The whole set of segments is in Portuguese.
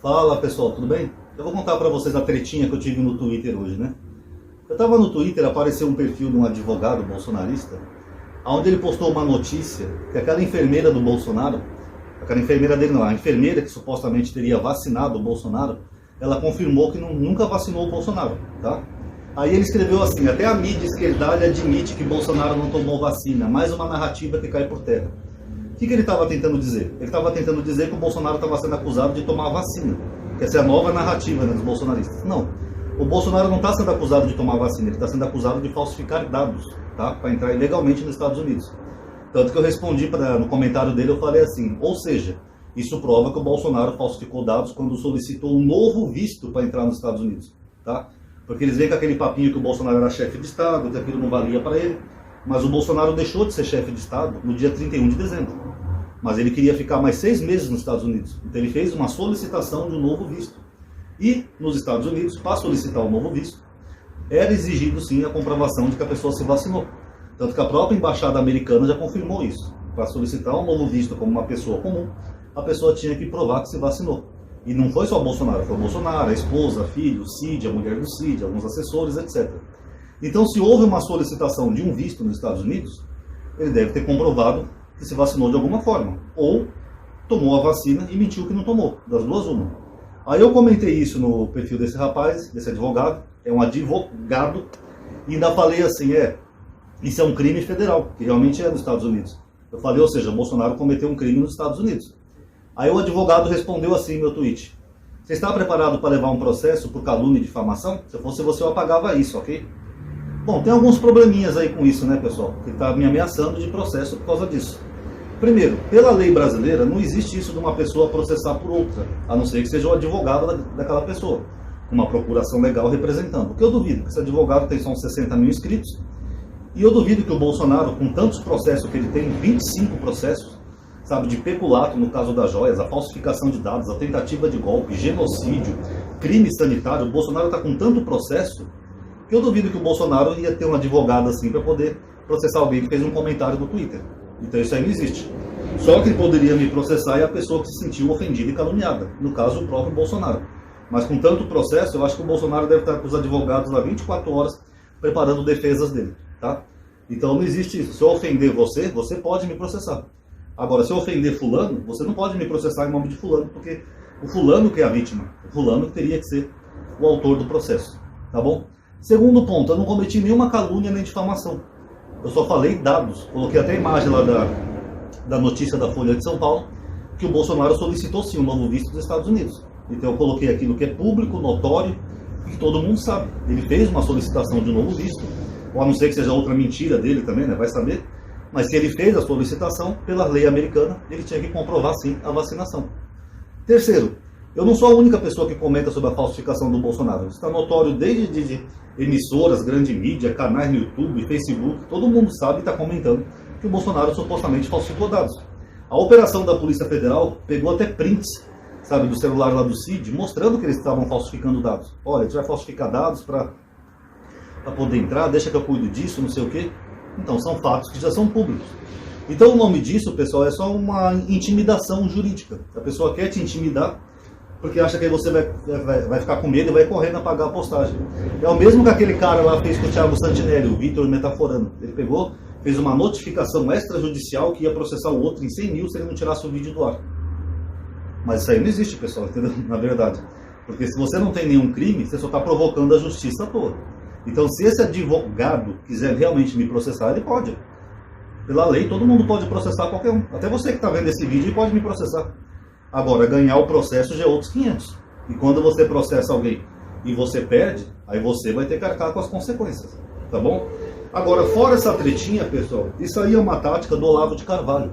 Fala pessoal, tudo bem? Eu vou contar pra vocês a tretinha que eu tive no Twitter hoje, né? Eu tava no Twitter, apareceu um perfil de um advogado bolsonarista, onde ele postou uma notícia que aquela enfermeira do Bolsonaro, aquela enfermeira dele não, a enfermeira que supostamente teria vacinado o Bolsonaro, ela confirmou que nunca vacinou o Bolsonaro, tá? Aí ele escreveu assim: até a mídia esquerdalha admite que Bolsonaro não tomou vacina, mais uma narrativa que cai por terra. O que ele estava tentando dizer? Ele estava tentando dizer que o Bolsonaro estava sendo acusado de tomar vacina, que essa é a nova narrativa, né, dos bolsonaristas. Não, o Bolsonaro não está sendo acusado de tomar vacina, ele está sendo acusado de falsificar dados, tá, para entrar ilegalmente nos Estados Unidos. Tanto que eu respondi no comentário dele, eu falei assim: ou seja, isso prova que o Bolsonaro falsificou dados quando solicitou um novo visto para entrar nos Estados Unidos, tá? Porque eles veem com aquele papinho que o Bolsonaro era chefe de Estado, que aquilo não valia para ele. Mas o Bolsonaro deixou de ser chefe de Estado no dia 31 de dezembro. Mas ele queria ficar mais 6 meses nos Estados Unidos. Então ele fez uma solicitação de um novo visto. E nos Estados Unidos, para solicitar um novo visto, era exigido sim a comprovação de que a pessoa se vacinou. Tanto que a própria embaixada americana já confirmou isso. Para solicitar um novo visto como uma pessoa comum, a pessoa tinha que provar que se vacinou. E não foi só o Bolsonaro, foi o Bolsonaro, a esposa, filho, o Cid, a mulher do Cid, alguns assessores, etc. Então, se houve uma solicitação de um visto nos Estados Unidos, ele deve ter comprovado que se vacinou de alguma forma. Ou tomou a vacina e mentiu que não tomou. Das duas, uma. Aí eu comentei isso no perfil desse rapaz, desse advogado. É um advogado. E ainda falei assim: isso é um crime federal, que realmente é nos Estados Unidos. Eu falei, ou seja, Bolsonaro cometeu um crime nos Estados Unidos. Aí o advogado respondeu assim no meu tweet: você está preparado para levar um processo por calúnia e difamação? Se fosse você, eu apagava isso, ok? Bom, tem alguns probleminhas aí com isso, né, pessoal? Que está me ameaçando de processo por causa disso. Primeiro, pela lei brasileira, não existe isso de uma pessoa processar por outra, a não ser que seja o advogado daquela pessoa, com uma procuração legal representando. Porque eu duvido que esse advogado tem só uns 60 mil inscritos, e eu duvido que o Bolsonaro, com tantos processos que ele tem, 25 processos, sabe, de peculato no caso das joias, a falsificação de dados, a tentativa de golpe, genocídio, crime sanitário, o Bolsonaro está com tanto processo que eu duvido que o Bolsonaro ia ter um advogado assim para poder processar alguém que fez um comentário no Twitter. Então isso aí não existe. Só quem poderia me processar é a pessoa que se sentiu ofendida e caluniada, no caso o próprio Bolsonaro. Mas com tanto processo, eu acho que o Bolsonaro deve estar com os advogados lá 24 horas preparando defesas dele, tá? Então não existe isso. Se eu ofender você, você pode me processar. Agora, se eu ofender fulano, você não pode me processar em nome de fulano, porque o fulano que é a vítima, o fulano que teria que ser o autor do processo, tá bom? Segundo ponto, eu não cometi nenhuma calúnia nem difamação. Eu só falei dados. Coloquei até a imagem lá da notícia da Folha de São Paulo, que o Bolsonaro solicitou sim um novo visto dos Estados Unidos. Então eu coloquei aquilo que é público, notório, e que todo mundo sabe. Ele fez uma solicitação de um novo visto, ou a não ser que seja outra mentira dele também, né? Vai saber. Mas se ele fez a solicitação, pela lei americana, ele tinha que comprovar sim a vacinação. Terceiro, eu não sou a única pessoa que comenta sobre a falsificação do Bolsonaro. Isso está notório desde de emissoras, grande mídia, canais no YouTube, Facebook. Todo mundo sabe e está comentando que o Bolsonaro supostamente falsificou dados. A operação da Polícia Federal pegou até prints, sabe, do celular lá do Cid, mostrando que eles estavam falsificando dados. Olha, a gente vai falsificar dados para poder entrar, deixa que eu cuido disso, não sei o quê. Então, são fatos que já são públicos. Então, o nome disso, pessoal, é só uma intimidação jurídica. A pessoa quer te intimidar porque acha que aí você vai ficar com medo e vai correndo a pagar a postagem. É o mesmo que aquele cara lá fez com o Thiago Santinelli, o Vitor Metaforando. Ele pegou, fez uma notificação extrajudicial que ia processar o outro em 100 mil se ele não tirasse o vídeo do ar. Mas isso aí não existe, pessoal, entendeu? Na verdade. Porque se você não tem nenhum crime, você só está provocando a justiça à toa. Então, se esse advogado quiser realmente me processar, ele pode. Pela lei, todo mundo pode processar qualquer um. Até você que está vendo esse vídeo pode me processar. Agora, ganhar o processo já é outros 500. E quando você processa alguém e você perde, aí você vai ter que arcar com as consequências. Tá bom? Agora, fora essa tretinha, pessoal, isso aí é uma tática do Olavo de Carvalho.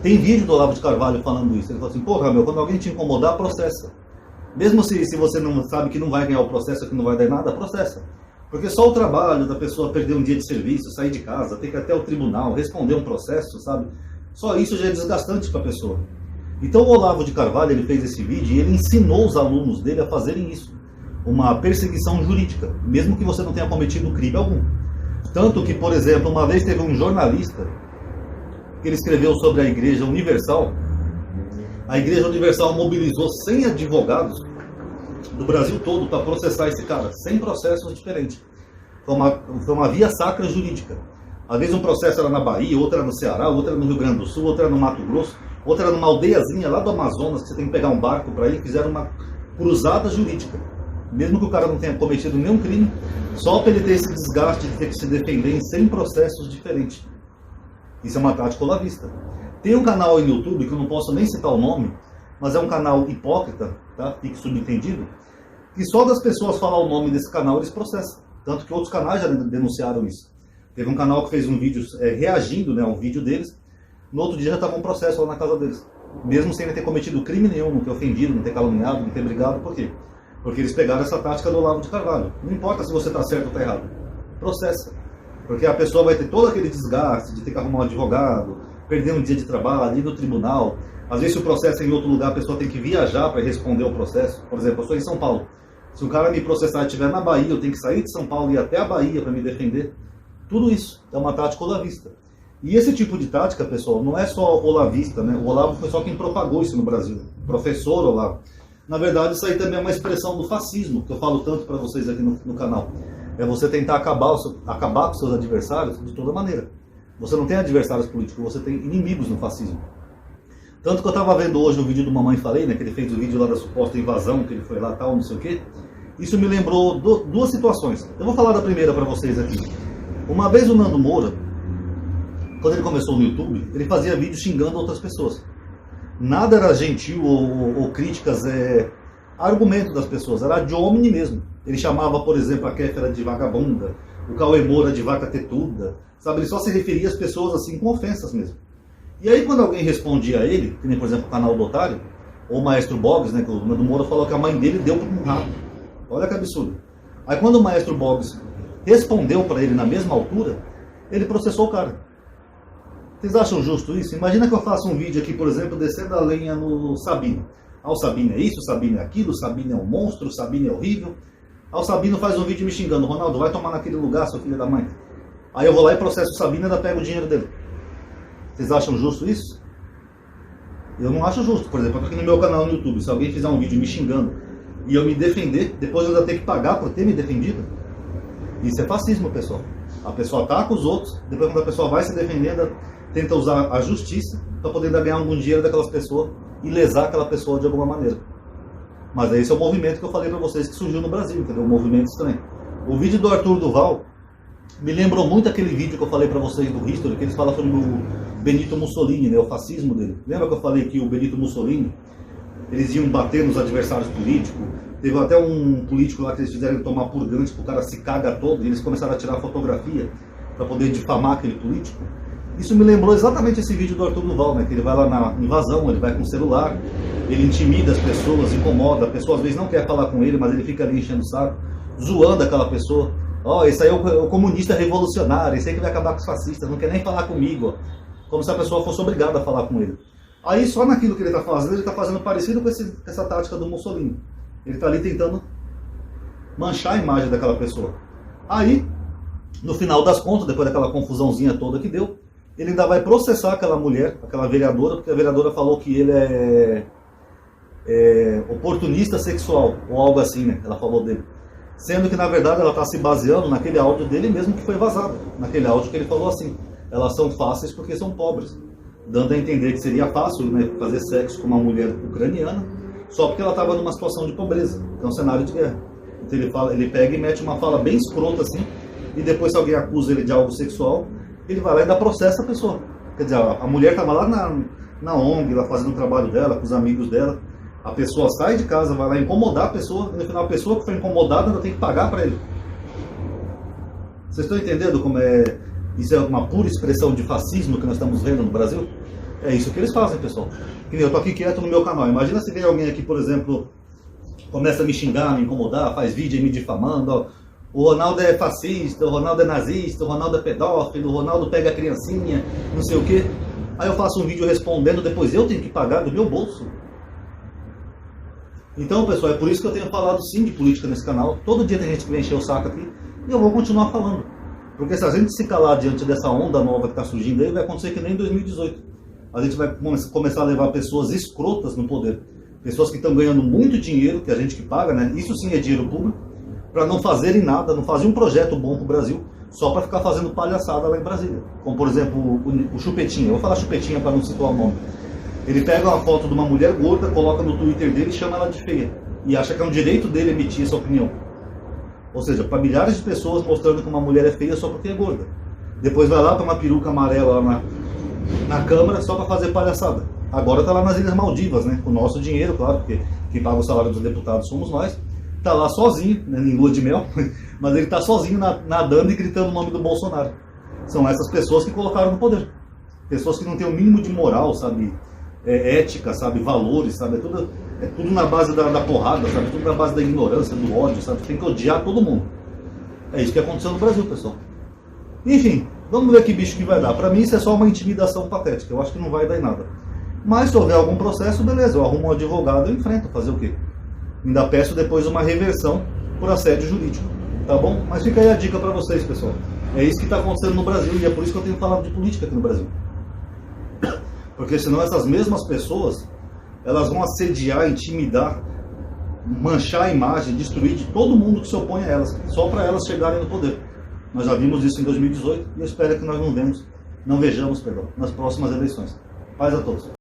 Tem vídeo do Olavo de Carvalho falando isso. Ele fala assim: porra, meu, quando alguém te incomodar, processa. Mesmo se você não sabe que não vai ganhar o processo, que não vai dar nada, processa. Porque só o trabalho da pessoa perder um dia de serviço, sair de casa, ter que ir até o tribunal, responder um processo, sabe? Só isso já é desgastante para a pessoa. Então o Olavo de Carvalho, ele fez esse vídeo e ele ensinou os alunos dele a fazerem isso. Uma perseguição jurídica, mesmo que você não tenha cometido crime algum. Tanto que, por exemplo, uma vez teve um jornalista que ele escreveu sobre a Igreja Universal A Igreja Universal mobilizou 100 advogados do Brasil todo para processar esse cara, 100 processos diferentes. Foi uma via sacra jurídica. Às vezes um processo era na Bahia, outro era no Ceará, outro era no Rio Grande do Sul, outro era no Mato Grosso, outro era numa aldeiazinha lá do Amazonas, que você tem que pegar um barco para ir, fizeram uma cruzada jurídica. Mesmo que o cara não tenha cometido nenhum crime, só para ele ter esse desgaste de ter que se defender em 100 processos diferentes. Isso é uma tática olavista. Tem um canal aí no YouTube, que eu não posso nem citar o nome, mas é um canal hipócrita, tá? Fique subentendido, que só das pessoas falar o nome desse canal eles processam. Tanto que outros canais já denunciaram isso. Teve um canal que fez um vídeo reagindo, né, ao vídeo deles. No outro dia já estava um processo lá na casa deles. Mesmo sem ter cometido crime nenhum, não ter ofendido, não ter caluniado, não ter brigado. Por quê? Porque eles pegaram essa tática do Olavo de Carvalho. Não importa se você está certo ou está errado. Processa. Porque a pessoa vai ter todo aquele desgaste de ter que arrumar um advogado, perder um dia de trabalho, ir no tribunal. Às vezes, se o processo é em outro lugar, a pessoa tem que viajar para responder o processo. Por exemplo, eu sou em São Paulo. Se o cara me processar e estiver na Bahia, eu tenho que sair de São Paulo e ir até a Bahia para me defender. Tudo isso é uma tática olavista. E esse tipo de tática, pessoal, não é só olavista, né? O Olavo foi só quem propagou isso no Brasil. Professor Olavo. Na verdade, isso aí também é uma expressão do fascismo, que eu falo tanto para vocês aqui no canal. É você tentar acabar com seus adversários de toda maneira. Você não tem adversários políticos, você tem inimigos no fascismo. Tanto que eu estava vendo hoje o vídeo do Mamãe Falei, né, que ele fez o vídeo lá da suposta invasão, que ele foi lá tal, não sei o quê. Isso me lembrou duas situações. Eu vou falar da primeira para vocês aqui. Uma vez o Nando Moura, quando ele começou no YouTube, ele fazia vídeo xingando outras pessoas. Nada era gentil ou críticas, argumento das pessoas, era de homem mesmo. Ele chamava, por exemplo, a Kéfera de vagabunda, o Cauê Moura de vaca tetuda, sabe? Ele só se referia às pessoas assim com ofensas mesmo. E aí quando alguém respondia a ele, que nem por exemplo o canal do Otário, ou o Maestro Boggs, né, que o Nando Moura falou que a mãe dele deu um rato. Olha que absurdo. Aí quando o Maestro Boggs respondeu para ele na mesma altura, ele processou o cara. Vocês acham justo isso? Imagina que eu faça um vídeo aqui, por exemplo, descendo a lenha no Sabino. Ah, o Sabino é isso, o Sabino é aquilo, o Sabino é um monstro, o Sabino é horrível. Ah, o Sabino faz um vídeo me xingando. Ronaldo, vai tomar naquele lugar, seu filho da mãe. Aí eu vou lá e processo o Sabino e ainda pego o dinheiro dele. Vocês acham justo isso? Eu não acho justo. Por exemplo, aqui no meu canal no YouTube, se alguém fizer um vídeo me xingando e eu me defender, depois eu ainda tenho que pagar por ter me defendido. Isso é fascismo, pessoal. A pessoa ataca os outros, depois quando a pessoa vai se defendendo, tenta usar a justiça para poder ganhar algum dinheiro daquelas pessoas e lesar aquela pessoa de alguma maneira. Mas esse é o movimento que eu falei para vocês que surgiu no Brasil, entendeu? Um movimento estranho. O vídeo do Arthur Duval me lembrou muito aquele vídeo que eu falei para vocês do History, que eles falam sobre o Benito Mussolini, né? O fascismo dele. Lembra que eu falei que o Benito Mussolini, eles iam bater nos adversários políticos? Teve até um político lá que eles fizeram tomar purgante, que o cara se caga todo, e eles começaram a tirar fotografia para poder difamar aquele político. Isso me lembrou exatamente esse vídeo do Arthur Duval, né? Que ele vai lá na invasão, ele vai com o celular, ele intimida as pessoas, incomoda, a pessoa às vezes não quer falar com ele, mas ele fica ali enchendo o saco, zoando aquela pessoa. Ó, esse aí é o comunista revolucionário, esse aí que vai acabar com os fascistas, não quer nem falar comigo, ó. Como se a pessoa fosse obrigada a falar com ele. Aí só naquilo que ele está fazendo, ele está fazendo parecido com essa tática do Mussolini. Ele está ali tentando manchar a imagem daquela pessoa. Aí, no final das contas, depois daquela confusãozinha toda que deu, ele ainda vai processar aquela mulher, aquela vereadora, porque a vereadora falou que ele é oportunista sexual, ou algo assim, né? Ela falou dele. Sendo que, na verdade, ela está se baseando naquele áudio dele mesmo que foi vazado. Naquele áudio que ele falou assim, elas são fáceis porque são pobres. Dando a entender que seria fácil, né, fazer sexo com uma mulher ucraniana, só porque ela estava numa situação de pobreza, que é um cenário de guerra. Então ele pega e mete uma fala bem escrota assim, e depois se alguém acusa ele de algo sexual, ele vai lá e ainda processa a pessoa. Quer dizer, a mulher estava lá na ONG, lá fazendo o trabalho dela, com os amigos dela, a pessoa sai de casa, vai lá incomodar a pessoa, e no final a pessoa que foi incomodada ainda tem que pagar para ele. Vocês estão entendendo como isso é uma pura expressão de fascismo que nós estamos vendo no Brasil? É isso que eles fazem, pessoal. Eu estou aqui quieto no meu canal. Imagina se vem alguém aqui, por exemplo, começa a me xingar, me incomodar, faz vídeo me difamando. Ó. O Ronaldo é fascista, o Ronaldo é nazista, o Ronaldo é pedófilo, o Ronaldo pega a criancinha, não sei o quê. Aí eu faço um vídeo respondendo, depois eu tenho que pagar do meu bolso. Então, pessoal, é por isso que eu tenho falado sim de política nesse canal. Todo dia tem gente que vem encher o saco aqui e eu vou continuar falando. Porque se a gente se calar diante dessa onda nova que está surgindo aí, vai acontecer que nem em 2018. a gente vai começar a levar pessoas escrotas no poder. Pessoas que estão ganhando muito dinheiro, que a gente que paga, né? Isso sim é dinheiro público, para não fazerem nada, não fazerem um projeto bom para o Brasil, só para ficar fazendo palhaçada lá em Brasília. Como, por exemplo, o Chupetinha. Eu vou falar Chupetinha para não situar o nome. Ele pega uma foto de uma mulher gorda, coloca no Twitter dele e chama ela de feia. E acha que é um direito dele emitir essa opinião. Ou seja, para milhares de pessoas mostrando que uma mulher é feia só porque é gorda. Depois vai lá para uma peruca amarela lá na Câmara só para fazer palhaçada. Agora está lá nas Ilhas Maldivas, né? Com o nosso dinheiro, claro, porque quem paga o salário dos deputados somos nós. Está lá sozinho, né, em lua de mel, mas ele está sozinho nadando e gritando o nome do Bolsonaro. São essas pessoas que colocaram no poder. Pessoas que não têm o mínimo de moral, sabe? Ética, sabe? Valores, sabe? É tudo na base da porrada, sabe? Tudo na base da ignorância, do ódio, sabe? Tem que odiar todo mundo. É isso que aconteceu no Brasil, pessoal. Enfim, vamos ver que bicho que vai dar. Para mim isso é só uma intimidação patética. Eu acho que não vai dar em nada. Mas se houver algum processo, beleza, eu arrumo um advogado e enfrento. Fazer o quê? Ainda peço depois uma reversão por assédio jurídico. Tá bom? Mas fica aí a dica para vocês, pessoal. É isso que está acontecendo no Brasil e é por isso que eu tenho falado de política aqui no Brasil. Porque senão essas mesmas pessoas, elas vão assediar, intimidar, manchar a imagem, destruir de todo mundo que se opõe a elas, só para elas chegarem no poder. Nós já vimos isso em 2018 e eu espero que nós não vejamos nas próximas eleições. Paz a todos.